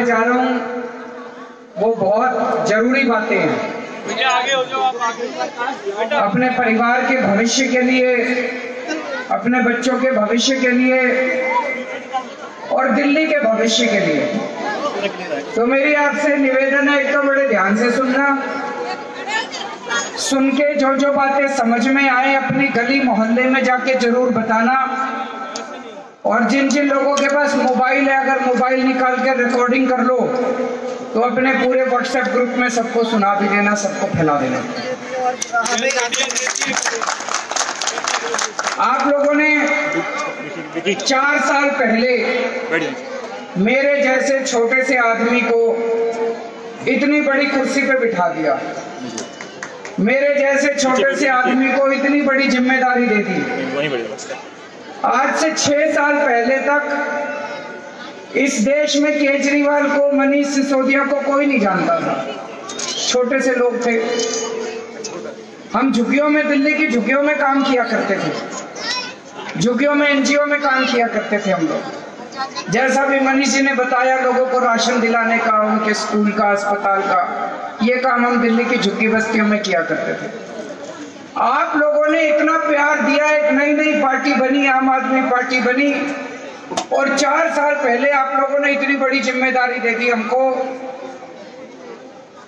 करने जा रहा हूँ वो बहुत जरूरी बातें हैं। आगे हो जाओ, आप आगे। अपने परिवार के भविष्य के लिए, अपने बच्चों के भविष्य के लिए और दिल्ली के भविष्य के लिए। तो मेरी आपसे निवेदन है, एक तो बड़े ध्यान से सुनना, सुन के जो जो बातें समझ में आए अपनी गली मोहल्ले में जाके जरूर बताना। और जिन जिन लोगों के पास मोबाइल है, अगर मोबाइल निकाल के रिकॉर्डिंग कर लो तो अपने पूरे व्हाट्सएप ग्रुप में सबको सुना भी देना, सबको फैला देना। आप लोगों ने 4 साल पहले मेरे जैसे छोटे से आदमी को इतनी बड़ी कुर्सी पे बिठा दिया, मेरे जैसे छोटे से आदमी को इतनी बड़ी जिम्मेदारी दे दी। आज से 6 साल पहले तक इस देश में केजरीवाल को, मनीष सिसोदिया को कोई नहीं जानता था, छोटे से लोग थे। हम झुग्गियों में, दिल्ली की झुग्गियों में काम किया करते थे, झुग्गियों में एनजीओ में काम किया करते थे हम लोग। जैसा भी मनीष जी ने बताया, लोगों को राशन दिलाने का, उनके स्कूल का, अस्पताल का, ये काम हम दिल्ली की झुग्गी बस्तियों में किया करते थे। आप लोगों ने इतना प्यार दिया, एक नई नई पार्टी बनी, आम आदमी पार्टी बनी, और 4 साल पहले आप लोगों ने इतनी बड़ी जिम्मेदारी दे दी हमको।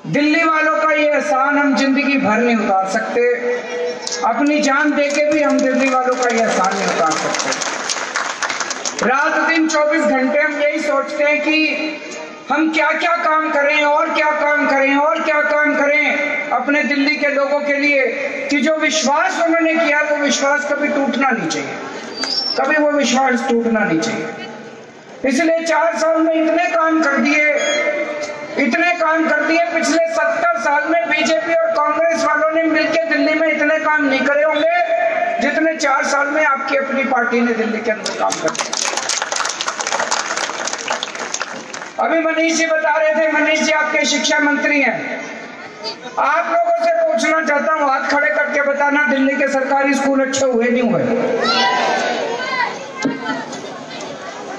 दिल्ली वालों का ये एहसान हम जिंदगी भर नहीं उतार सकते, अपनी जान देके भी हम दिल्ली वालों का ये एहसान नहीं उतार सकते। रात दिन 24 घंटे हम यही सोचते हैं कि हम क्या क्या काम करें और क्या काम करें और क्या काम करें अपने दिल्ली के लोगों के लिए, कि जो विश्वास उन्होंने किया वो विश्वास कभी टूटना नहीं चाहिए, कभी वो विश्वास टूटना नहीं चाहिए। इसलिए 4 साल में इतने काम कर दिए, इतने काम कर दिए। पिछले 70 साल में बीजेपी और कांग्रेस वालों ने मिलकर दिल्ली में इतने काम नहीं करे होंगे जितने 4 साल में आपकी अपनी पार्टी ने दिल्ली के अंदर काम कर दिया। अभी मनीष जी बता रहे थे, मनीष जी आपके शिक्षा मंत्री हैं, आप लोगों से पूछना चाहता हूँ, हाथ खड़े करके बताना, दिल्ली के सरकारी स्कूल अच्छे हुए नहीं हुए?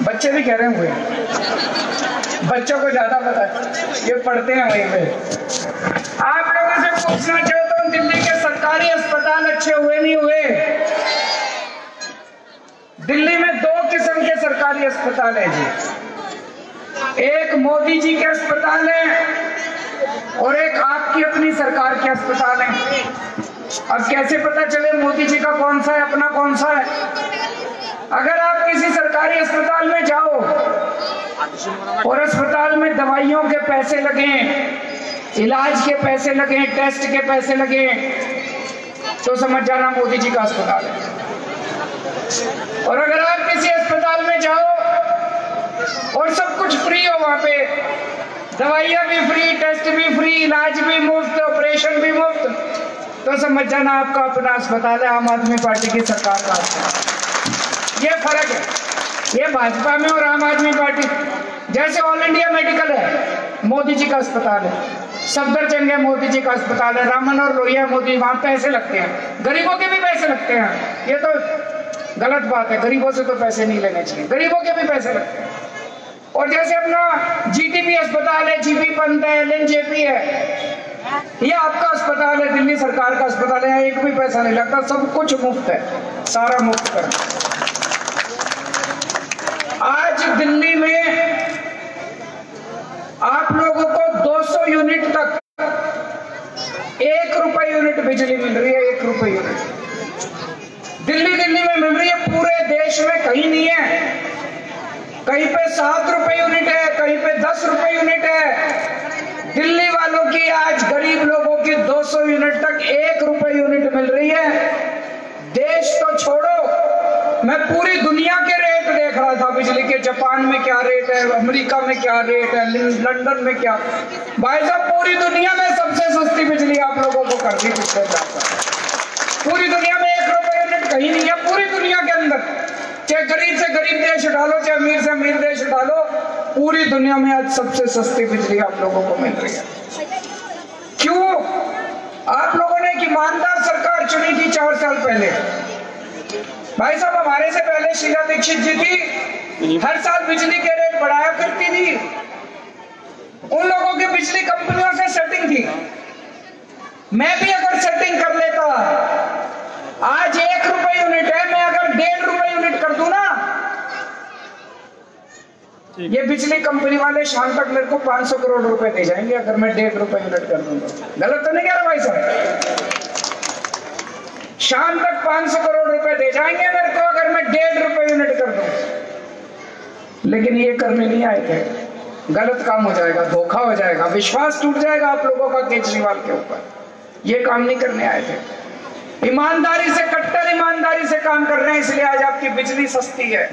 बच्चे भी कह रहे हुए, बच्चों को ज्यादा पता है, ये पढ़ते हैं वहीं पे। आप लोगों से पूछना चाहता हूँ, दिल्ली के सरकारी अस्पताल अच्छे हुए नहीं हुए? दिल्ली में 2 किस्म के सरकारी अस्पताल है जी, एक मोदी जी के अस्पताल है और एक आपकी अपनी सरकार के अस्पताल है। अब कैसे पता चले मोदी जी का कौन सा है, अपना कौन सा है? अगर आप किसी सरकारी अस्पताल में जाओ और अस्पताल में दवाइयों के पैसे लगे, इलाज के पैसे लगे, टेस्ट के पैसे लगे, तो समझ जाना मोदी जी का अस्पताल है। और अगर आप किसी अस्पताल में जाओ और सब कुछ फ्री हो, वहां पे दवाइयां भी फ्री, टेस्ट भी फ्री, इलाज भी मुफ्त, ऑपरेशन भी मुफ्त, तो समझ जाना आपका अपना अस्पताल है, आम आदमी पार्टी की सरकार का अस्पताल। ये फर्क है, ये भाजपा में और आम आदमी पार्टी। जैसे ऑल इंडिया मेडिकल है, मोदी जी का अस्पताल है, सफदरजंग है, मोदी जी का अस्पताल है, रामन और लोहिया मोदी, वहां पैसे लगते हैं, गरीबों के भी पैसे लगते हैं। ये तो गलत बात है, गरीबों से तो पैसे नहीं लेने चाहिए, गरीबों के भी पैसे लगते हैं। और जैसे अपना जीटीबी अस्पताल है, जीबी पंत है, एलएनजेपी है, ये आपका अस्पताल है, दिल्ली सरकार का अस्पताल है, एक भी पैसा नहीं लगता, सब कुछ मुफ्त है, सारा मुफ्त कर। आज दिल्ली में आप लोगों को 200 यूनिट तक 1 रुपए यूनिट बिजली मिल रही है, 1 रुपए यूनिट दिल्ली में मिल रही है, पूरे देश में कहीं नहीं है। कहीं पे 7 रुपए यूनिट है, कहीं पे 10 रुपए यूनिट है। दिल्ली वालों की आज गरीब लोगों की 200 यूनिट तक 1 रुपए यूनिट मिल रही है। देश तो छोड़ो, मैं पूरी दुनिया के रेट देख रहा था बिजली के, जापान में क्या रेट है, अमेरिका में क्या रेट है, लंदन में क्या। भाई साहब पूरी दुनिया में सबसे सस्ती बिजली आप लोगों को कर दी पिछले 4 साल। पूरी दुनिया में 1 रुपए यूनिट कहीं नहीं है, पूरी दुनिया के अंदर, चाहे गरीब से गरीब देश उठा लो, चाहे अमीर से अमीर देश उठा लो, पूरी दुनिया में आज सबसे सस्ती बिजली आप लोगों को मिल रही है। क्यों? आप लोगों ने एक ईमानदार सरकार चुनी थी 4 साल पहले। भाई साहब हमारे से पहले शीला दीक्षित जी थी, हर साल बिजली के रेट बढ़ाया करती थी, बिजली कंपनियों से सेटिंग थी। मैं भी अगर सेटिंग कर लेता, आज 1 रुपए यूनिट है, मैं अगर 1.5 रुपए यूनिट कर दूं ना, ये बिजली कंपनी वाले शाम तक मेरे को 500 करोड़ रुपए दे जाएंगे अगर मैं 1.5 रुपए यूनिट कर दूंगा। गलत तो नहीं कह रहा भाई साहब? शाम तक 500 करोड़ रुपए दे जाएंगे मेरे को अगर मैं 1.5 रुपए यूनिट कर दूं। लेकिन ये करने नहीं आए थे, गलत काम हो जाएगा, धोखा हो जाएगा, विश्वास टूट जाएगा आप लोगों का केजरीवाल के ऊपर। ये काम नहीं करने आए थे, ईमानदारी से, कट्टर ईमानदारी से काम कर रहे हैं, इसलिए आज आपकी बिजली सस्ती है,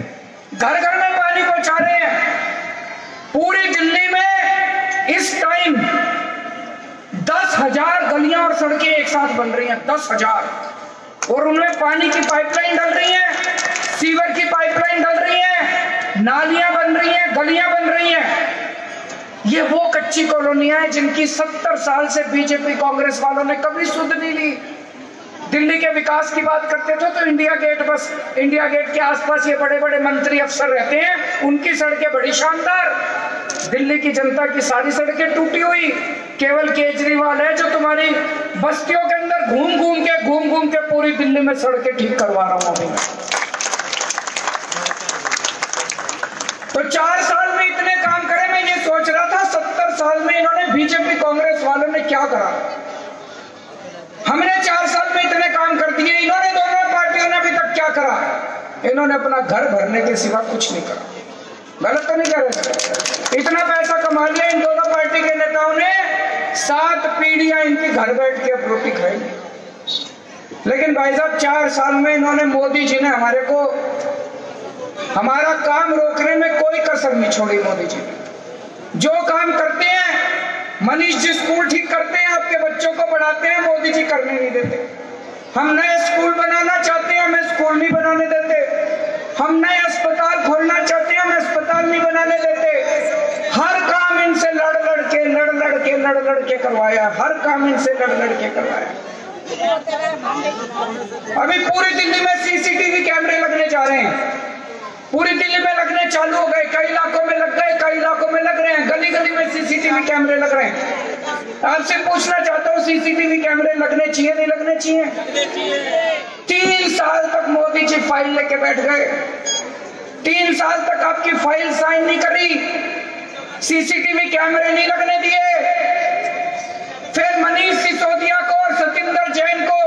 घर घर में पानी पहुंचा रहे हैं। पूरी दिल्ली में इस टाइम 10,000 गलियां और सड़कें एक साथ बन रही हैं, 10,000, और उनमें पानी की पाइपलाइन डल रही है, सीवर की पाइपलाइन डल रही है, नालियां बन रही हैं, गलियां बन रही हैं। ये वो कच्ची कॉलोनियां हैं जिनकी 70 साल से बीजेपी कांग्रेस वालों ने कभी सुध नहीं ली। दिल्ली के विकास की बात करते थे तो इंडिया गेट, बस इंडिया गेट के आसपास ये बड़े बड़े मंत्री अफसर रहते हैं, उनकी सड़कें बड़ी शानदार। दिल्ली की जनता की सारी सड़कें टूटी हुई, केवल केजरीवाल है जो तुम्हारी बस्तियों के अंदर घूम घूम के पूरी दिल्ली में सड़कें ठीक करवा रहा हूं अभी मैं। तो 4 साल में इतने काम करे, मैं ये सोच रहा था 70 साल में इन्होंने, बीजेपी कांग्रेस वालों ने क्या करा। हमने 4 साल में इतने काम कर दिए, इन्होंने दोनों पार्टियों ने अभी तक क्या करा? इन्होंने अपना घर भरने के सिवा कुछ नहीं करा। गलत तो नहीं कर रहे? इतना पैसा कमा लिया इन दोनों पार्टी के नेताओं ने, 7 पीढ़ियां इनकी घर बैठ के अब रोटी खाएंगे। लेकिन भाई साहब 4 साल में इन्होंने, मोदी जी ने हमारे को, हमारा काम रोकने में कोई कसर नहीं छोड़ी। मोदी जी जो काम करते हैं, मनीष जी स्कूल ठीक करते हैं, आपके बच्चों को पढ़ाते हैं, मोदी जी करने नहीं देते। हम नए स्कूल बनाना चाहते हैं, हमें स्कूल नहीं बनाने देते। हम नए अस्पताल खोलना चाहते हैं, हमें अस्पताल नहीं बनाने देते। हर काम इनसे लड़ लड़ के करवाया, हर काम इनसे लड़ के करवाया। अभी पूरी दिल्ली में सीसीटीवी कैमरे लगने जा रहे हैं, पूरी दिल्ली में लगने चालू हो गए, कई इलाकों में लग गए, कई इलाकों में लग रहे हैं, गली गली में सीसीटीवी कैमरे लग रहे हैं। आपसे पूछना चाहता हूँ, सीसीटीवी कैमरे लगने चाहिए नहीं लगने चाहिए? 3 साल तक मोदी जी फाइल लेके बैठ गए, 3 साल तक आपकी फाइल साइन नहीं करी, सीसीटीवी कैमरे नहीं लगने दिए। फिर मनीष सिसोदिया को और सतिंदर जैन को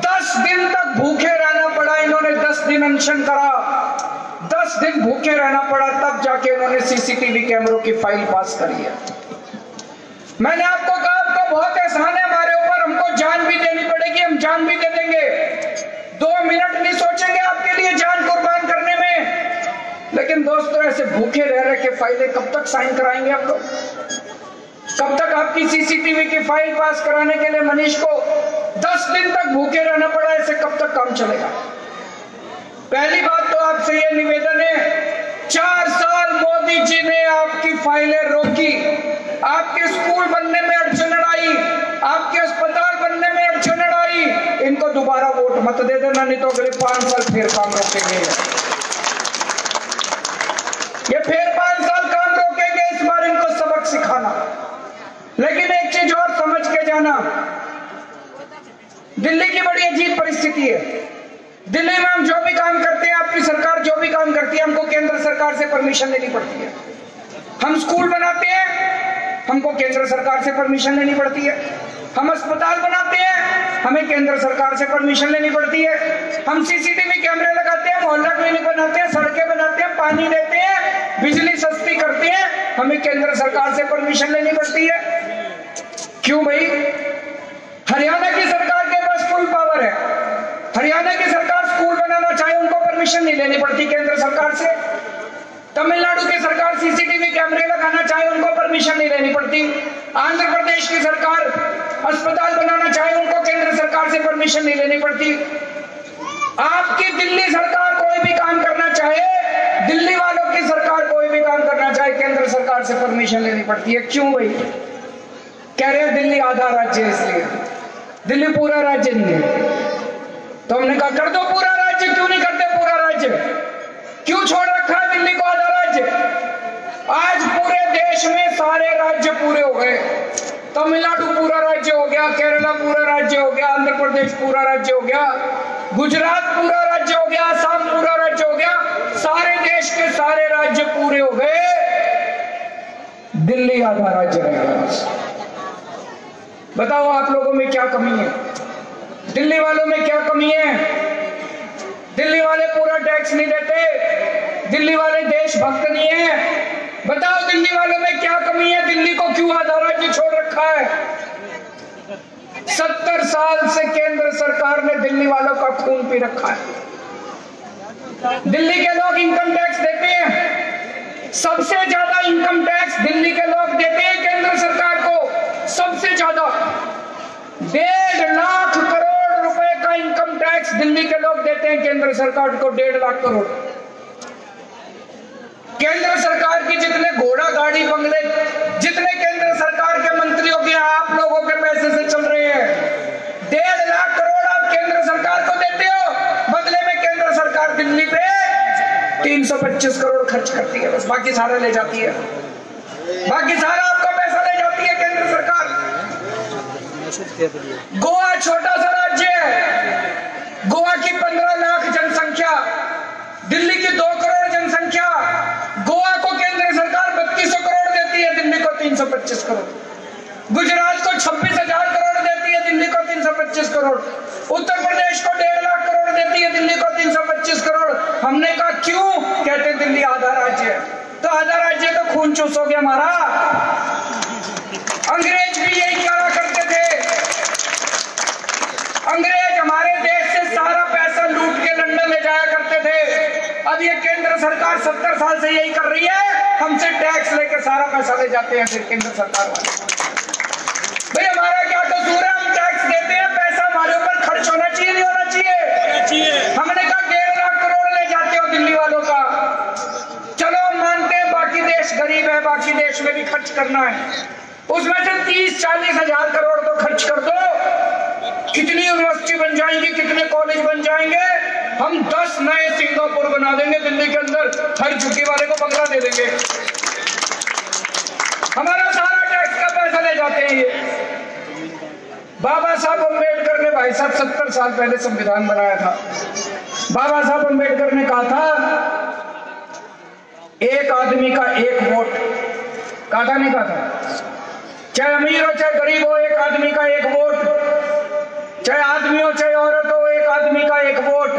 10 दिन तक भूखे रहना पड़ा। इन्होंने 10 दिन अनशन करा, 10 दिन भूखे रहना पड़ा, तब जाके उन्होंने सीसीटीवी कैमरों की फाइल पास करी है। मैंने आपको कहा आपको बहुत एहसान है हमारे ऊपर, हमको जान भी देनी पड़ेगी, हम जान भी दे देंगे, 2 मिनट नहीं सोचेंगे आपके लिए जान कुर्बान करने में। लेकिन दोस्तों ऐसे भूखे रह के फाइलें कब तक साइन कराएंगे आप लोग? कब तक आपकी सीसीटीवी की फाइल पास कराने के लिए मनीष को 10 दिन तक भूखे रहना पड़ा? ऐसे कब तक काम चलेगा? पहली बात तो आपसे ये निवेदन है, 4 साल मोदी जी ने आपकी फाइलें रोकी, आपके स्कूल बनने में अड़चन आई, आपके अस्पताल बनने में अड़चन आई। इनको दोबारा वोट मत दे देना, नहीं तो अगले 5 साल फिर काम रोकेंगे। ये फिर 5 साल काम रोकेंगे, इस बार इनको सबक सिखाना। लेकिन एक चीज और समझ के जाना, दिल्ली की बड़ी अजीब परिस्थिति है। दिल्ली में हम जो भी काम करते हैं, आपकी सरकार जो भी काम करती है, हमको केंद्र सरकार से परमिशन लेनी पड़ती है। हम स्कूल बनाते हैं, हमको केंद्र सरकार से परमिशन लेनी पड़ती है। हम अस्पताल बनाते हैं, हमें केंद्र सरकार से परमिशन लेनी पड़ती है। हम सीसीटीवी कैमरे लगाते हैं, मोहल्ला क्लिनिक बनाते हैं, सड़कें बनाते हैं, पानी देते हैं, बिजली सस्ती करते हैं, हमें केंद्र सरकार से परमिशन लेनी पड़ती है। क्यों भाई? हरियाणा की सरकार के पास फुल पावर है, हरियाणा की सरकार स्कूल बनाना चाहे उनको परमिशन नहीं लेनी पड़ती केंद्र सरकार से। तमिलनाडु की सरकार सीसीटीवी कैमरे लगाना चाहे उनको परमिशन नहीं लेनी पड़ती। आंध्र प्रदेश की सरकार अस्पताल बनाना चाहे उनको केंद्र सरकार से परमिशन नहीं लेनी पड़ती। आपकी दिल्ली सरकार कोई भी काम करना चाहे, दिल्ली वालों की सरकार कोई भी काम करना चाहे, केंद्र सरकार से परमिशन लेनी पड़ती है। क्यों भाई? कह रहे हैं दिल्ली आधा राज्य है, इसलिए। दिल्ली पूरा राज्य नहीं है। तो हमने कहा कर दो पूरा राज्य। क्यों नहीं करते पूरा राज्य? क्यों छोड़ रखा है दिल्ली को आधा राज्य? आज पूरे देश में सारे राज्य पूरे हो गए। केरला पूरा राज्य हो गया, आंध्र प्रदेश पूरा राज्य हो गया, गुजरात पूरा राज्य हो गया, असम पूरा राज्य हो गया, सारे देश के सारे राज्य पूरे हो गए, दिल्ली आधा राज्य रह गया बस। बताओ आप लोगों में क्या कमी है? दिल्ली वालों में क्या कमी है? दिल्ली वाले पूरा टैक्स नहीं देते, दिल्ली वाले देशभक्त नहीं है। बताओ दिल्ली वालों में क्या कमी है? दिल्ली को क्यों आधा राज्य छोड़ रखा है? 70 साल से केंद्र सरकार ने दिल्ली वालों का खून पी रखा है। दिल्ली के लोग इनकम टैक्स देते हैं, सबसे ज्यादा इनकम टैक्स दिल्ली के लोग देते हैं केंद्र सरकार को, सबसे ज्यादा 1.5 लाख करोड़ रुपए का इनकम टैक्स दिल्ली के लोग देते हैं केंद्र सरकार को, 1.5 लाख करोड़। केंद्र सरकार की जितने घोड़ा गाड़ी बंगले, जितने केंद्र सरकार के मंत्रियों के आप लोगों के पैसे से चल रहे हैं, 1.5 लाख करोड़ आप केंद्र सरकार को देते हो, बदले में केंद्र सरकार दिल्ली पे 325 करोड़ खर्च करती है, बस बाकी सारा ले जाती है, बाकी सारा आपका पैसा ले जाती है केंद्र सरकार। गोवा छोटा सा राज्य है, गोवा की 15 लाख जनसंख्या, दिल्ली की 2 करोड़ जनसंख्या, गोवा को केंद्र सरकार 3200 करोड़ देती है, दिल्ली को 325 करोड़। गुजरात को 26,000 करोड़ देती है, दिल्ली को 325 करोड़। उत्तर प्रदेश को 1.5 लाख करोड़ देती है, दिल्ली को 325 करोड़। हमने कहा क्यों? कहते दिल्ली आधा राज्य है। तो आधा राज्य तो खून चूसोगे हमारा। अंग्रेज भी यही कहा करते थे, अंग्रेज हमारे देश से सारा पैसा लूट के लंदन ले जाया करते थे। अब ये केंद्र सरकार 70 साल से यही कर रही है, हमसे टैक्स लेके सारा पैसा ले जाते हैं फिर केंद्र सरकार वाले। भाई हमारा क्या कसूर है? हम टैक्स देते हैं, पैसा हमारे ऊपर खर्च होना चाहिए, नहीं होना चाहिए? हमने कहा 1.5 लाख करोड़ ले जाते हो दिल्ली वालों का। चलो हम मानते हैं बाकी देश गरीब है, बाकी देश में भी खर्च करना है, उसमें से 30-40 हजार करोड़ तो खर्च कर दो, कितनी यूनिवर्सिटी बन जाएंगी, कितने कॉलेज बन जाएंगे। हम 10 नए सिंगापुर बना देंगे दिल्ली के अंदर, हर झुग्गी वाले को बंगला दे देंगे। हमारा सारा टैक्स का पैसा ले जाते हैं ये। बाबा साहब अम्बेडकर ने भाई साहब 70 साल पहले संविधान बनाया था। बाबा साहब अम्बेडकर ने कहा था एक आदमी का एक वोट, कहा था नहीं कहा था? चाहे अमीर हो चाहे गरीब हो, एक आदमी का एक वोट, चाहे आदमी हो चाहे औरत हो, एक आदमी का एक वोट,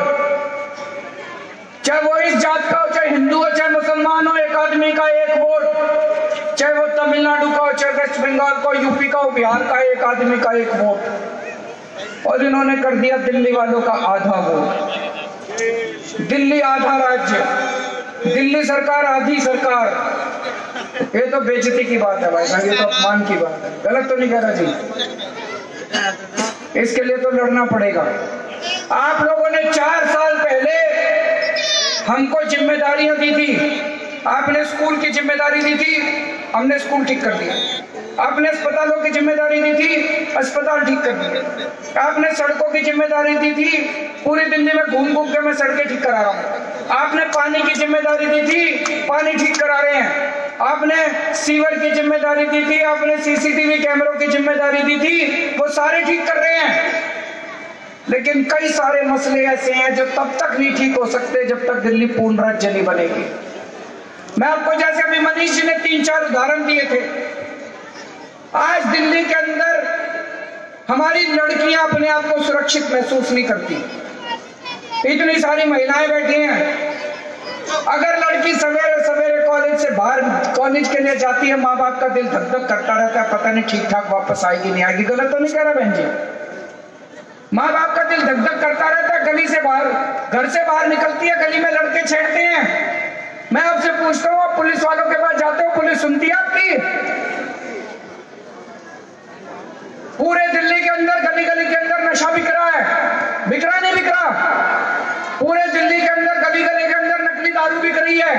चाहे वो इस जात का हो चाहे हिंदू हो चाहे मुसलमान हो, एक आदमी का एक वोट, चाहे वो तमिलनाडु का हो चाहे वेस्ट बंगाल का, यूपी का हो, बिहार का, एक आदमी का एक वोट। और इन्होंने कर दिया दिल्ली वालों का आधा वोट। दिल्ली आधा राज्य, दिल्ली सरकार आधी सरकार। ये तो बेइज्जती की बात है भाई साहब, ये तो अपमान की बात है। गलत तो नहीं कह रहा जी? इसके लिए तो लड़ना पड़ेगा। आप लोगों ने 4 साल पहले हमको जिम्मेदारियां दी थी, आपने स्कूल की जिम्मेदारी दी थी, हमने स्कूल ठीक कर दिया। आपने अस्पतालों की जिम्मेदारी दी थी, अस्पताल ठीक कर दिए। आपने सड़कों की जिम्मेदारी दी थी, पूरी दिल्ली में घूम घूम के मैं सड़कें ठीक करा रहा हूँ। आपने पानी की जिम्मेदारी दी थी, पानी ठीक करा रहे हैं। आपने सीवर की जिम्मेदारी दी थी, आपने सीसीटीवी कैमरों की जिम्मेदारी दी थी, वो सारे ठीक कर रहे हैं। लेकिन कई सारे मसले ऐसे हैं जो तब तक नहीं ठीक हो सकते जब तक दिल्ली पूर्ण राज्य नहीं बनेगी। मैं आपको जैसे अभी मनीष जी ने 3-4 उदाहरण दिए थे, आज दिल्ली के अंदर हमारी लड़कियां अपने आप को सुरक्षित महसूस नहीं करती। इतनी सारी महिलाएं बैठी हैं, अगर लड़की सवेरे सवेरे कॉलेज से बाहर कॉलेज के लिए जाती है, माँ बाप का दिल धक धक करता रहता है, पता नहीं ठीक ठाक वापस आएगी नहीं आएगी। गलत तो नहीं कह रहा बहन जी? माँ बाप का दिल धक धक करता रहता है, गली से बाहर, घर से बाहर निकलती है, गली में लड़के छेड़ते हैं। मैं आपसे पूछता हूँ, आप पुलिस वालों के पास जाते हो, पुलिस सुनती है आपकी? पूरे दिल्ली के अंदर गली गली के अंदर नशा बिक रहा है, बिक रहा नहीं बिक रहा? पूरे दिल्ली के अंदर गली गली के अंदर नकली दारू बिक रही है,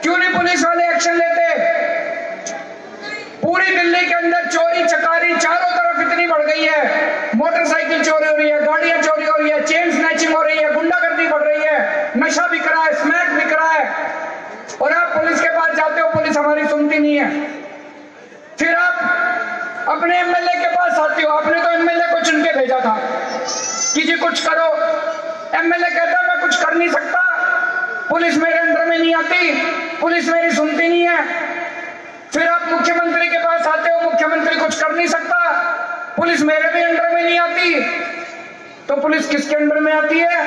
क्यों नहीं पुलिस वाले एक्शन लेते? पूरी दिल्ली के अंदर चोरी चकारी चारों तरफ इतनी बढ़ गई है, मोटरसाइकिल चोरी हो रही है, गाड़ियां चोरी हो रही है, चेन स्नैचिंग हो रही है, गुंडागर्दी बढ़ रही है, नशा बिक रहा है, स्मैक बिक रहा है, और आप पुलिस के पास जाते हो, पुलिस हमारी सुनती नहीं है। फिर आप अपने एमएलए के पास आते हो, आपने तो एमएलए को चुन के भेजा था कि जी कुछ करो। एमएलए कहता मैं कुछ कर नहीं सकता, पुलिस मेरे अंडर में नहीं आती, पुलिस मेरी सुनती नहीं है। फिर आप मुख्यमंत्री के पास आते हो, मुख्यमंत्री कुछ कर नहीं सकता, पुलिस मेरे भी अंडर में नहीं आती। तो पुलिस किसके अंडर में आती है?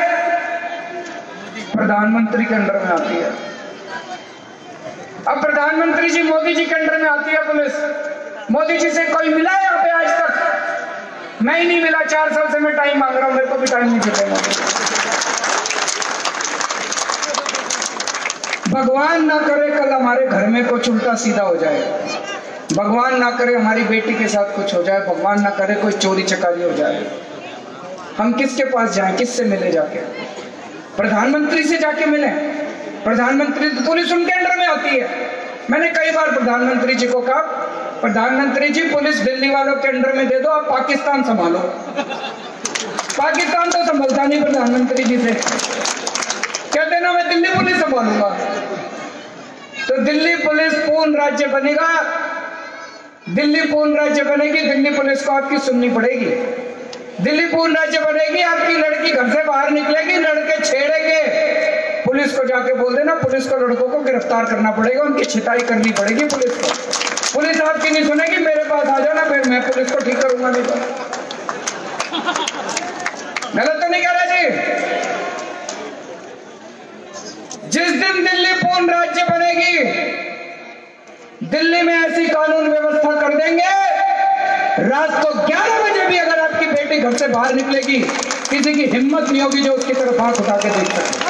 प्रधानमंत्री के अंडर में आती है। अब प्रधानमंत्री जी मोदी जी के अंडर में आती है पुलिस। मोदी जी से कोई मिला है यहाँ पे आज तक? मैं ही नहीं मिला, 4 साल से मैं टाइम मांग रहा हूं, मेरे को भी टाइम नहीं देते मोदी। भगवान ना करे कल हमारे घर में कुछ उल्टा सीधा हो जाए, भगवान ना करे हमारी बेटी के साथ कुछ हो जाए, भगवान ना करे कोई चोरी चकारी हो जाए, हम किसके पास जाएं? किससे मिले जाके? प्रधानमंत्री से जाके मिले? प्रधानमंत्री तो पुलिस उनके अंडर में आती है। मैंने कई बार प्रधानमंत्री जी को कहा, प्रधानमंत्री जी पुलिस दिल्ली वालों के अंडर में दे दो, आप पाकिस्तान संभालो। पाकिस्तान तो संभलता नहीं प्रधानमंत्री जी से, कहते ना मैं दिल्ली पुलिस संभालूंगा। तो दिल्ली पुलिस पूर्ण राज्य बनेगा, दिल्ली पूर्ण राज्य बनेगी, दिल्ली पुलिस को आपकी सुननी पड़ेगी। दिल्ली पूर्ण राज्य बनेगी, आपकी लड़की घर से बाहर निकलेगी, लड़के छेड़ेंगे, पुलिस को जाके बोल देना, पुलिस को लड़कों को गिरफ्तार करना पड़ेगा, उनकी छिताई करनी पड़ेगी पुलिस को। पुलिस आपकी नहीं सुनेगी, मेरे पास आ जाना, फिर मैं पुलिस को ठीक करूंगा। नहीं तो गलत तो नहीं कह रहा जी? जिस दिन दिल्ली पूर्ण राज्य बनेगी, दिल्ली में ऐसी कानून व्यवस्था कर देंगे, रात को 11 बजे भी अगर आपकी बेटी घर से बाहर निकलेगी, किसी की हिम्मत नहीं होगी जो उसकी तरफ हाथ उठा के देख सके।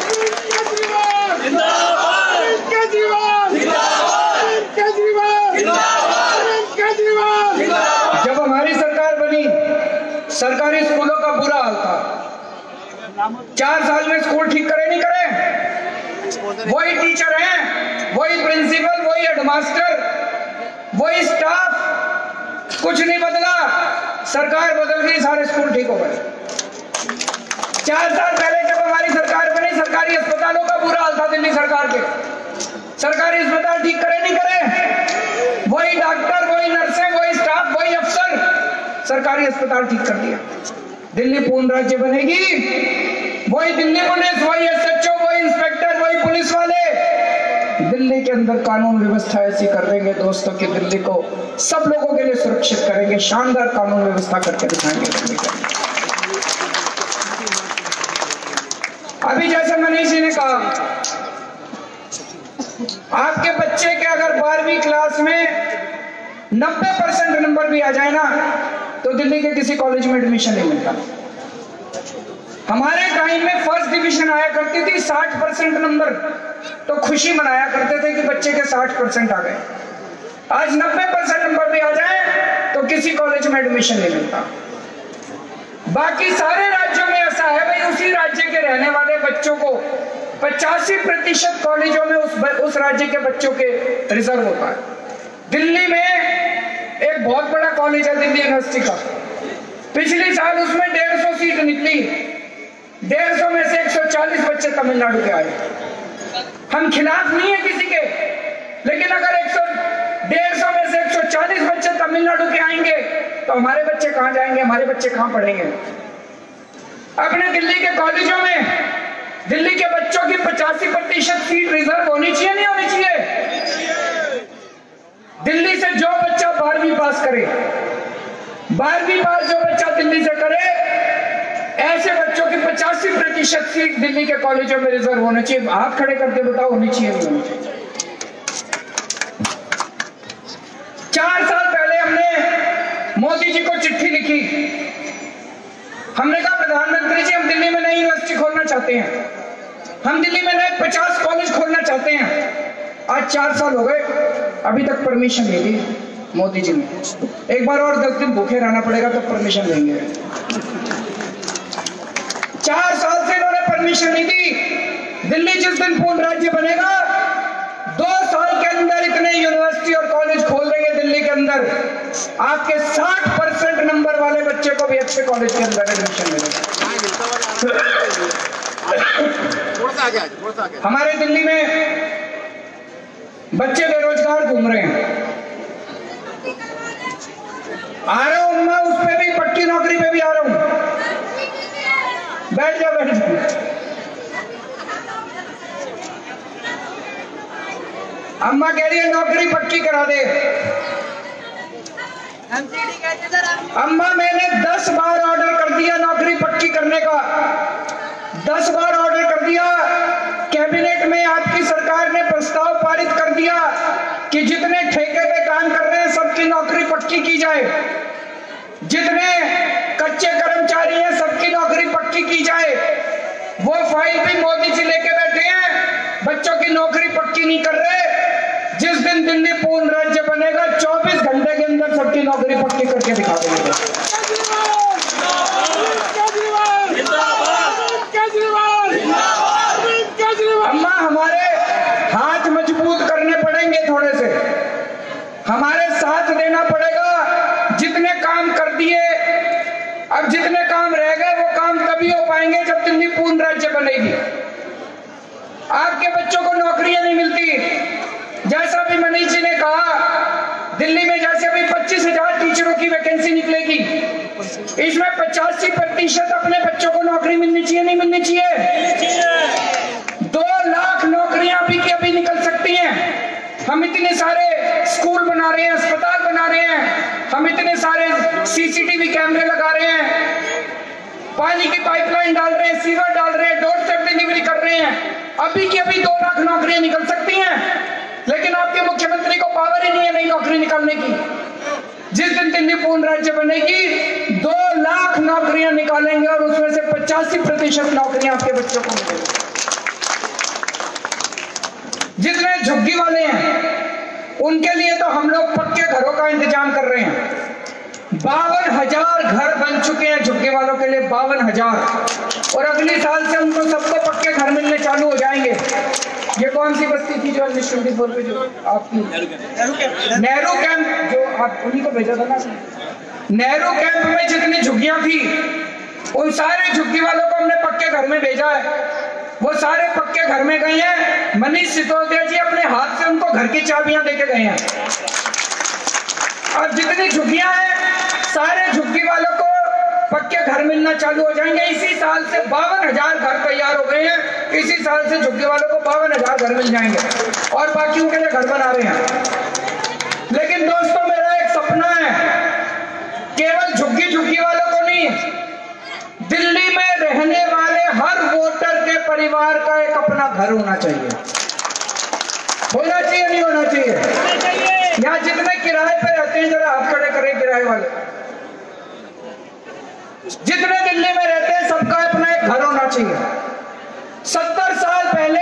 जब हमारी सरकार बनी, सरकारी स्कूलों का बुरा हाल था। 4 साल में स्कूल ठीक करे नहीं करे? वही टीचर हैं, वही प्रिंसिपल, वही हेडमास्टर, वही स्टाफ, कुछ नहीं बदला। सरकार बदल गई, सारे स्कूल ठीक हो गए। 4 साल पहले जब हमारी सरकार बनी, सरकारी अस्पतालों का बुरा हाल था दिल्ली सरकार के। सरकारी अस्पताल ठीक करे नहीं करे? वही डॉक्टर, वही नर्सें, वही स्टाफ, वही अफसर, सरकारी अस्पताल ठीक कर दिया। दिल्ली पूर्ण राज्य बनेगी, वही दिल्ली पुलिस, वही एसएचओ, वही इंस्पेक्टर, वही पुलिस वाले दिल्ली के अंदर कानून व्यवस्था ऐसी कर देंगे दोस्तों कि दिल्ली को सब लोगों के लिए सुरक्षित करेंगे, शानदार कानून व्यवस्था करके दिखाएंगे। अभी जैसे मनीष जी ने कहा, आपके बच्चे के अगर 12वीं क्लास में 90% नंबर भी आ जाए ना, तो दिल्ली के किसी कॉलेज में एडमिशन नहीं मिलता। हमारे टाइम में फर्स्ट डिवीजन आया करती थी, 60% नंबर, तो खुशी मनाया करते थे कि बच्चे के 60% आ गए। आज 90% नंबर भी आ जाए तो किसी कॉलेज में एडमिशन नहीं मिलता। बाकी सारे राज्यों में ऐसा है भाई, उसी राज्य के रहने वाले बच्चों को 85% कॉलेजों में उस राज्य के बच्चों के रिजर्व होता है। दिल्ली में एक बहुत बड़ा कॉलेज है, दिल्ली यूनिवर्सिटी का। पिछले साल उसमें 150 सीट निकली, 150 में से 140 बच्चे तमिलनाडु के आए। हम खिलाफ नहीं है किसी के, लेकिन अगर 150 में से 140 बच्चे तमिलनाडु के आएंगे तो हमारे बच्चे कहां जाएंगे? हमारे बच्चे कहां पढ़ेंगे? अपने दिल्ली के कॉलेजों में दिल्ली के बच्चों की 85% सीट रिजर्व होनी चाहिए, नहीं होनी चाहिए? दिल्ली से जो बच्चा 12वीं पास करे, 12वीं पास जो बच्चा दिल्ली से करे, ऐसे बच्चों की 85% सीट दिल्ली के कॉलेजों में रिजर्व होनी चाहिए। हाथ खड़े करके बताओ, होनी चाहिए नहीं होनी चाहिए? 4 साल पहले हमने मोदी जी को चिट्ठी लिखी, हमने कहा प्रधानमंत्री जी हम दिल्ली में नई यूनिवर्सिटी खोलना चाहते हैं, हम दिल्ली में नए 50 कॉलेज खोलना चाहते हैं। आज 4 साल हो गए, अभी तक परमिशन नहीं दी मोदी जी ने। एक बार और 10 दिन भूखे रहना पड़ेगा तो परमिशन देंगे। 4 साल से इन्होंने परमिशन नहीं दी। दिल्ली जिस दिन पूर्ण राज्य बनेगा, 2 साल के अंदर इतने यूनिवर्सिटी और कॉलेज खोल देंगे दिल्ली के अंदर, आपके 60% नंबर वाले बच्चे को भी अच्छे कॉलेज के अंदर एडमिशन मिलेगा। हमारे दिल्ली में बच्चे बेरोजगार घूम रहे हैं। आ रहा हूं अम्मा, उस पे भी पक्की नौकरी पे भी आ रहा हूं। बैठ जाओ बैठ जाओ। अम्मा कह रही है नौकरी पक्की करा दे। अम्मा मैंने 10 बार ऑर्डर कर दिया नौकरी पक्की करने का, 10 बार ऑर्डर कर दिया। कैबिनेट में आपकी सरकार ने प्रस्ताव पारित कर दिया कि जितने ठेके पे काम कर रहे हैं सबकी नौकरी पक्की की जाए, जितने कच्चे कर्मचारी हैं सबकी नौकरी पक्की की जाए। वो फाइल भी मोदी जी लेके बैठे हैं, बच्चों की नौकरी पक्की नहीं कर रहे। जिस दिन दिल्ली पूर्ण राज्य बनेगा 24 घंटे के अंदर सबकी नौकरी पक्की करके दिखा देंगे। अम्मा हमारे हाथ मजबूत करने पड़ेंगे, थोड़े से हमारे साथ देना पड़ेगा। जितने काम कर दिए, अब जितने काम रह गए वो काम तभी हो पाएंगे जब दिल्ली पूर्ण राज्य बनेगी। आपके बच्चों को नौकरियां नहीं मिलती। जैसा भी मनीष जी ने कहा, दिल्ली में जैसे अभी 25,000 टीचरों की वैकेंसी निकलेगी, इसमें 85% अपने बच्चों को नौकरी मिलनी चाहिए, नहीं मिलनी चाहिए? 2 लाख नौकरियां अभी की अभी निकल सकती हैं। हम इतने सारे स्कूल बना रहे हैं, अस्पताल बना रहे हैं, हम इतने सारे सीसीटीवी कैमरे लगा रहे हैं, पानी की पाइपलाइन डाल रहे हैं, सीवर डाल रहे हैं, डोर स्टेप डिलीवरी कर रहे हैं। अभी की अभी 2 लाख नौकरियां निकल सकती हैं, लेकिन आपके मुख्यमंत्री को पावर ही नहीं है नई नौकरी निकालने की। जिस दिन दिल्ली पूर्ण राज्य बनेगी 2 लाख नौकरियां निकालेंगे और उसमें से 85% नौकरियां आपके बच्चों को मिलेंगी। जितने झुग्गी वाले हैं उनके लिए तो हम लोग पक्के घरों का इंतजाम कर रहे हैं। 52,000 घर बन चुके हैं झुग्गी वालों के लिए, 52,000। और अगले साल से उनको सबको पक्के घर मिलने चालू हो जाएंगे। ये कौन सी बस्ती थी जो 24 पे जो आपकी नेहरू कैंप, जो आप उन्हीं को भेजा था ना, नेहरू कैंप में जितनी झुग्गियां थी उन सारे झुग्गी वालों को हमने पक्के घर में भेजा है। वो सारे पक्के घर में गए हैं। मनीष सिसोदिया जी अपने हाथ से उनको घर की चाबियां देके गए हैं। और जितनी झुग्गियां हैं सारे झुग्गी वालों को पक्के घर मिलना चालू हो जाएंगे। इसी साल से 52,000 घर तैयार हो गए हैं। इसी साल से झुग्गी वालों को 52,000 घर मिल जाएंगे और बाकियों के लिए घर बना रहे हैं। लेकिन दोस्तों मेरा एक सपना है, केवल झुग्गी वालों को नहीं, दिल्ली में रहने वाले हर वोटर के परिवार का एक अपना घर होना चाहिए। होना चाहिए नहीं होना चाहिए? यहाँ जितने किराए पे रहते हैं जरा हाथ खड़े करें किराए वाले। जितने दिल्ली में रहते हैं सबका अपना एक घर होना चाहिए। 70 साल पहले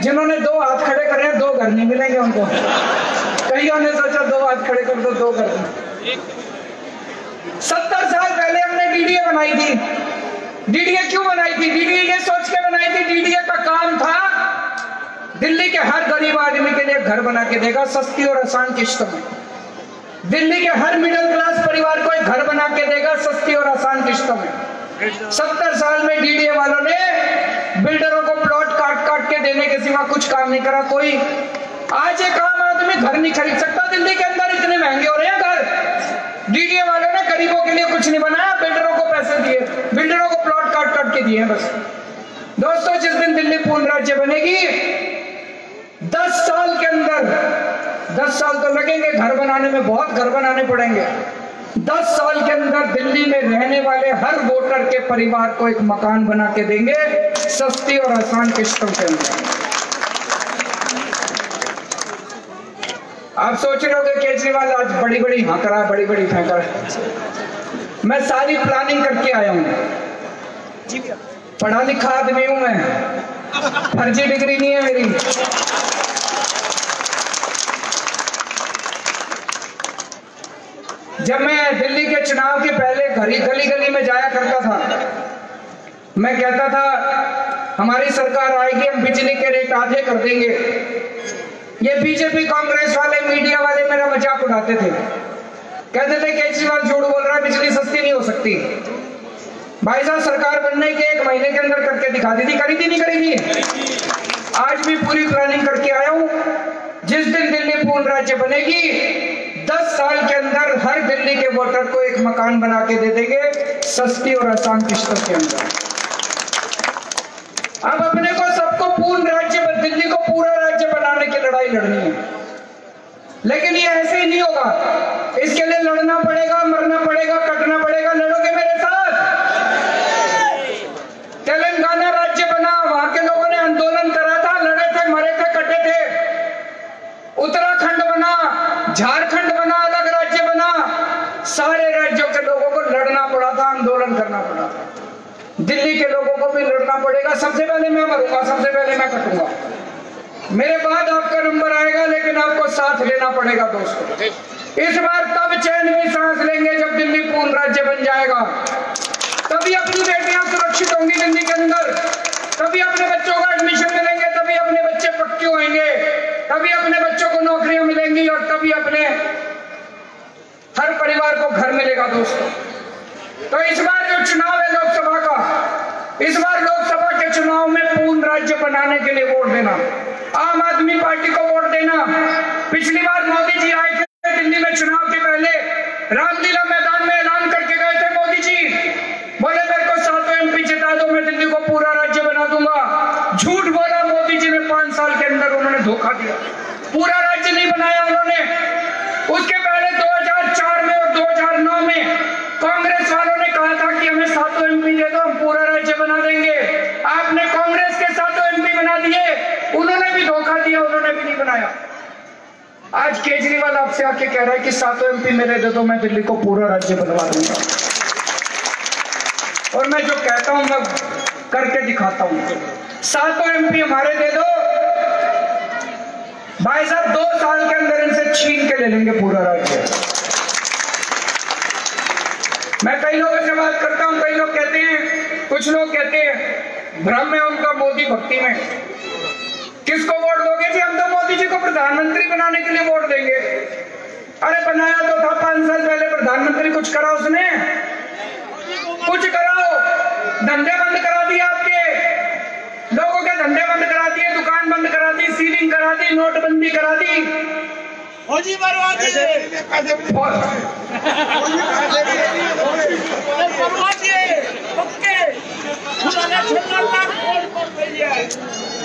जिन्होंने 2 हाथ खड़े करे हैं 2 घर नहीं मिलेंगे उनको। कईयों ने सोचा 2 हाथ खड़े कर दो 2 घर। 70 साल पहले हमने डीडीए बनाई थी। डीडीए क्यों बनाई थी? डीडीए ये सोच के बनाई थी, डीडीए का काम था दिल्ली के हर गरीब आदमी के लिए घर बना के देगा सस्ती और आसान किश्तों में। दिल्ली के हर मिडिल क्लास परिवार को एक घर बना के देगा सस्ती और आसान किश्तों में। 70 साल में डीडीए वालों ने बिल्डरों को प्लॉट काट के देने के सिवा कुछ काम नहीं करा। कोई आज एक आम आदमी घर नहीं खरीद सकता दिल्ली के अंदर, इतने महंगे हो रहे हैं घर। डीडीए वालों ने गरीबों के लिए कुछ नहीं बनाया, बिल्डरों को पैसे दिए, बिल्डरों को प्लॉट काट के दिए बस। दोस्तों जिस दिन दिल्ली पूर्ण राज्य बनेगी 10 साल के अंदर, 10 साल तो लगेंगे घर बनाने में, बहुत घर बनाने पड़ेंगे। 10 साल के अंदर दिल्ली में रहने वाले हर वोटर के परिवार को एक मकान बना के देंगे सस्ती और आसान किश्तों के अंदर। आप सोच रहे होंगे केजरीवाल आज बड़ी बड़ी हाँक रहा है, बड़ी बड़ी फेंक रहा है। मैं सारी प्लानिंग करके आया हूं, पढ़ा लिखा आदमी हूं मैं, फर्जी डिग्री नहीं है मेरी। जब मैं दिल्ली के चुनाव के पहले गली गली में जाया करता था, मैं कहता था हमारी सरकार आएगी हम बिजली के रेट आधे कर देंगे। ये बीजेपी कांग्रेस वाले मीडिया वाले मेरा मजाक उड़ाते थे, कहते थे केजरीवाल झूठ बोल रहा है, बिजली सस्ती नहीं हो सकती। भाई साहब सरकार बनने के 1 महीने के अंदर करके दिखा दी थी, करी थी नहीं करी थी? आज भी पूरी प्लानिंग करके आया हूं। जिस दिन दिल्ली पूर्ण राज्य बनेगी 10 साल के अंदर हर दिल्ली के वोटर को एक मकान बना के दे देंगे सस्ती और आसान किस्तों के अंदर। अब अपने को सबको पूर्ण राज्य, दिल्ली को पूरा राज्य बनाने की लड़ाई लड़नी है, लेकिन ये ऐसे ही नहीं होगा। इसके लिए लड़ना पड़ेगा, मरना पड़ेगा, कटना पड़ेगा। लड़ोगे मेरे साथ? तेलंगाना राज्य बना, वहां के लोगों ने आंदोलन करा था, लड़े थे, मरे थे, कटे थे। उत्तराखंड बना, झारखंड बना, अलग राज्य बना, सारे राज्यों के लोगों को लड़ना पड़ा था, आंदोलन करना पड़ा था। दिल्ली के लोगों को भी लड़ना पड़ेगा। सबसे पहले मैं मरूंगा, सबसे पहले मैं कटूंगा, मेरे बाद आपका नंबर आएगा, लेकिन आपको साथ लेना पड़ेगा दोस्तों। इस बार तब चैन की सांस लेंगे जब दिल्ली पूर्ण राज्य बन जाएगा। तभी अपनी बेटियां सुरक्षित होंगी दिल्ली के अंदर, तभी अपने बच्चों को एडमिशन मिलेंगे, तभी अपने बच्चे पक्के होंगे, तभी अपने बच्चों को नौकरियां मिलेंगी, और तभी अपने हर परिवार को घर मिलेगा दोस्तों। तो इस बार जो चुनाव है लोकसभा का, इस बार लोकसभा के चुनाव में पूर्ण राज्य बनाने के लिए वोट देना, आम आदमी पार्टी को वोट देना। पिछली बार मोदी जी आए थे दिल्ली में चुनाव के पहले, रामलीला मैदान में ऐलान करके गए थे मोदी जी, बोले मेरे को 7 MP जिता दो, मैं दिल्ली को पूरा राज्य बना दूंगा। झूठ बोला मोदी जी ने, 5 साल के अंदर उन्होंने धोखा दिया, पूरा राज्य नहीं बनाया उन्होंने। उसके पहले 2004 में और 2009 में कांग्रेस वालों ने कहा था कि हमें 7 MP दे दो, हम पूरा राज्य बना देंगे। आपने कांग्रेस के 7 MP बना दिए, उन्होंने भी धोखा दिया, उन्होंने भी नहीं बनाया। आज केजरीवाल आपसे आके कह रहा है कि 7 MP मेरे दे दो, मैं दिल्ली को पूरा राज्य बनवा दूंगा। और मैं जो कहता हूं मैं करके दिखाता हूं। 7 MP हमारे दे दो भाई साहब, 2 साल के अंदर इनसे छीन के ले लेंगे पूरा राज्य। मैं कई लोगों से बात करता हूं, कई लोग कहते हैं, कुछ लोग कहते हैं भ्रम है उनका मोदी भक्ति में, किसको वोट दोगे जी? हम तो मोदी जी को प्रधानमंत्री बनाने के लिए वोट देंगे। अरे बनाया तो था 5 साल पहले प्रधानमंत्री, कुछ करा उसने? कुछ कराओ। धंधे बंद करा दिए, आपके लोगों के धंधे बंद करा दिए, दुकान बंद करा दी, सीलिंग करा दी, नोटबंदी करा दी, फौजी मरवा दिए,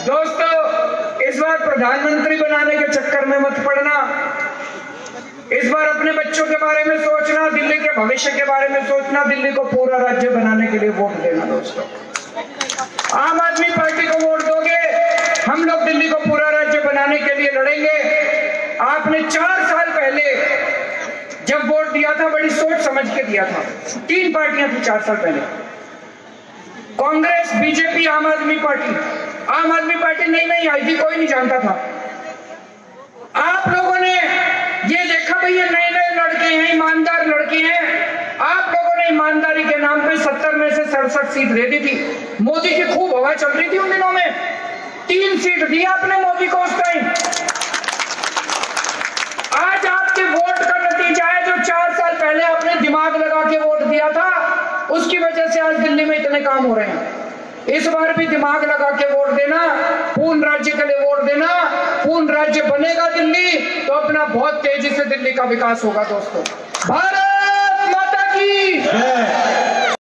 दोस्तों इस बार प्रधानमंत्री बनाने के चक्कर में मत पड़ना। इस बार अपने बच्चों के बारे में सोचना, दिल्ली के भविष्य के बारे में सोचना, दिल्ली को पूरा राज्य बनाने के लिए वोट देना दोस्तों। आम आदमी पार्टी को वोट दोगे, हम लोग दिल्ली को पूरा राज्य बनाने के लिए लड़ेंगे। आपने 4 साल पहले जब वोट दिया था, बड़ी सोच समझ के दिया था। 3 पार्टियां थी 4 साल पहले, कांग्रेस, बीजेपी, आम आदमी पार्टी। आम आदमी पार्टी नहीं आई थी, कोई नहीं जानता था। आप लोगों ने ये देखा भाई ये नए लड़के हैं, ईमानदार लड़के हैं, आप लोगों ने ईमानदारी के नाम पे 70 में से 67 सीट दे दी थी। मोदी की खूब हवा चल रही थी उन दिनों में, 3 सीट दी आपने मोदी को उस टाइम। आज आपके वोट का नतीजा है, जो 4 साल पहले आपने दिमाग लगा के वोट दिया था, उसकी वजह से आज दिल्ली में इतने काम हो रहे हैं। इस बार भी दिमाग लगा के वोट देना, पूर्ण राज्य के लिए वोट देना। पूर्ण राज्य बनेगा दिल्ली तो अपना बहुत तेजी से दिल्ली का विकास होगा दोस्तों। भारत माता की जय।